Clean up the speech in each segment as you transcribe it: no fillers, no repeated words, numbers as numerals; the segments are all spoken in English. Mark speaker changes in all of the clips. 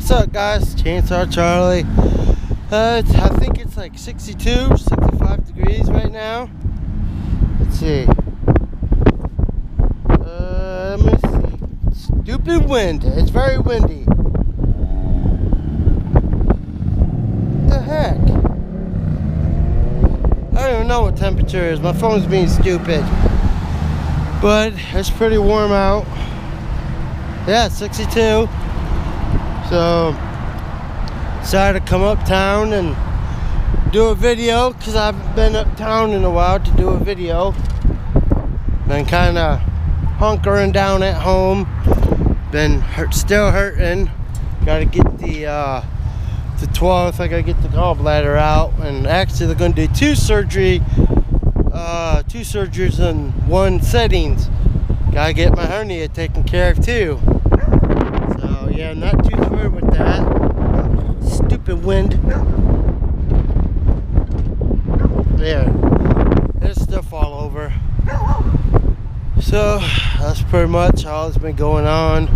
Speaker 1: What's up, guys? Chainsaw Charlie. I think it's like 62, 65 degrees right now. Let's see. Let me see. Stupid wind. It's very windy. What the heck? I don't even know what temperature is. My phone's being stupid. But it's pretty warm out. Yeah, 62. So decided to come uptown and do a video because I haven't been uptown in a while to do a video. Been kind of hunkering down at home. Been still hurting. Got to get the 12th. I got to get the gallbladder out, and actually they're going to do two surgeries in one settings. Got to get my hernia taken care of too. So yeah, I'm not too thrilled with that. Stupid wind. There. There's stuff all over. So that's pretty much all that's been going on.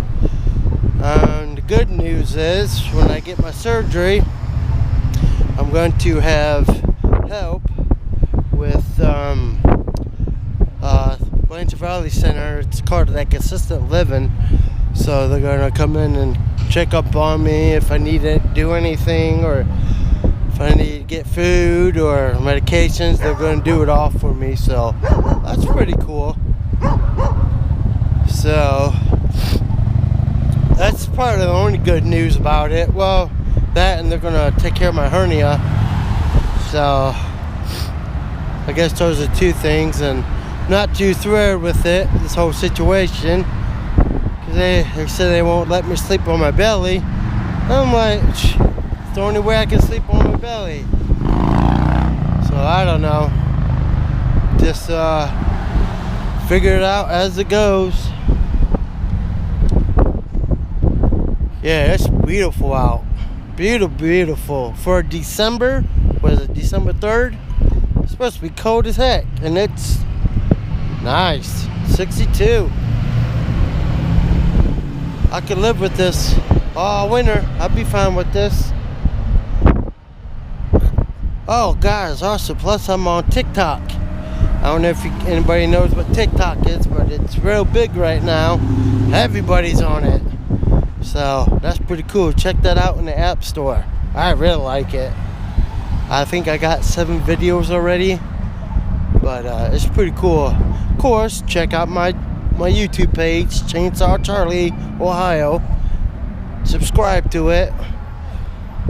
Speaker 1: The good news is when I get my surgery, I'm going to have help with Blanchard Valley Center. It's cardiac assistant living. So they're going to come in and check up on me if I need to do anything, or if I need to get food or medications. They're going to do it all for me. So that's pretty cool. So that's part of the only good news about it. Well, that, and they're going to take care of my hernia. So I guess those are two things, and not too thrilled with it, this whole situation. They said they won't let me sleep on my belly. I'm like, it's the only way I can sleep on my belly. So I don't know. Just figure it out as it goes. Yeah, it's beautiful out. Beautiful. For December, what is it, December 3rd? It's supposed to be cold as heck, and it's nice. 62. I could live with this all winter. I'd be fine with this. Oh, guys, also, plus I'm on TikTok. I don't know if anybody knows what TikTok is, but it's real big right now. Everybody's on it. So that's pretty cool. Check that out in the App Store. I really like it. I think I got 7 videos already, but it's pretty cool. Of course, check out my YouTube page, Chainsaw Charlie, Ohio. Subscribe to it.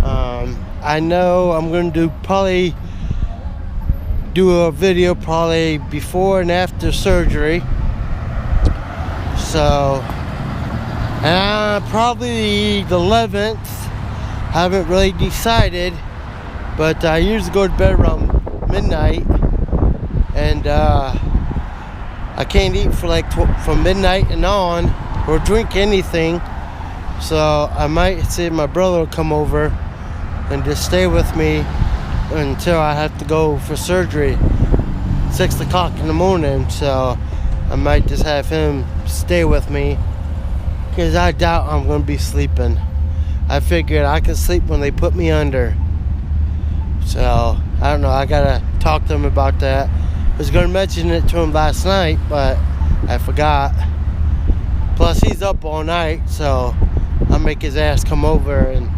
Speaker 1: I know I'm going to probably do a video probably before and after surgery. So, probably the 11th. Haven't really decided, but I usually go to bed around midnight, and I can't eat for like from midnight and on, or drink anything. So I might see my brother will come over and just stay with me until I have to go for surgery, 6 o'clock in the morning. So I might just have him stay with me, because I doubt I'm going to be sleeping. I figured I can sleep when they put me under. So I don't know, I gotta talk to him about that. I was going to mention it to him last night, but I forgot. Plus, he's up all night, so I'll make his ass come over and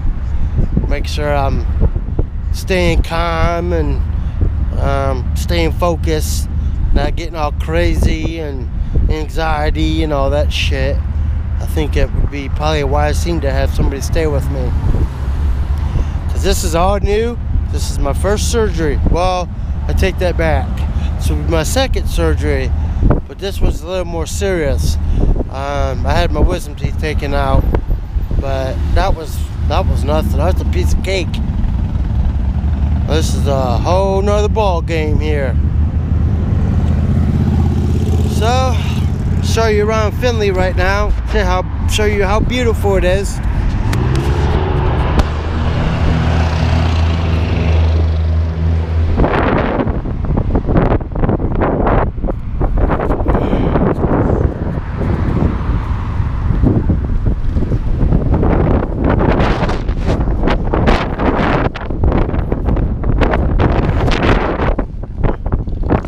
Speaker 1: make sure I'm staying calm and staying focused, not getting all crazy and anxiety and all that shit. I think it would be probably a wise thing to have somebody stay with me, because this is all new. This is my first surgery. Well, I take that back. This will be my second surgery, but this was a little more serious. I had my wisdom teeth taken out, but that was nothing. That was a piece of cake. This is a whole nother ball game here. So, show you around Findlay right now. Show you how beautiful it is.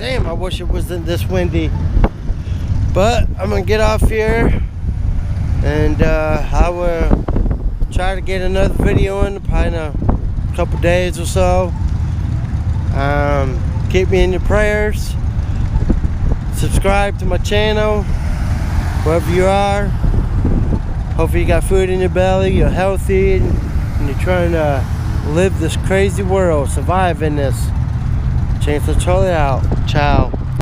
Speaker 1: Damn, I wish it wasn't this windy. But I'm gonna get off here, and I will try to get another video in probably in a couple days or so. Keep me in your prayers. Subscribe to my channel, wherever you are. Hopefully you got food in your belly, you're healthy, and you're trying to live this crazy world, survive in this. Chancellor Charlie out. Ciao.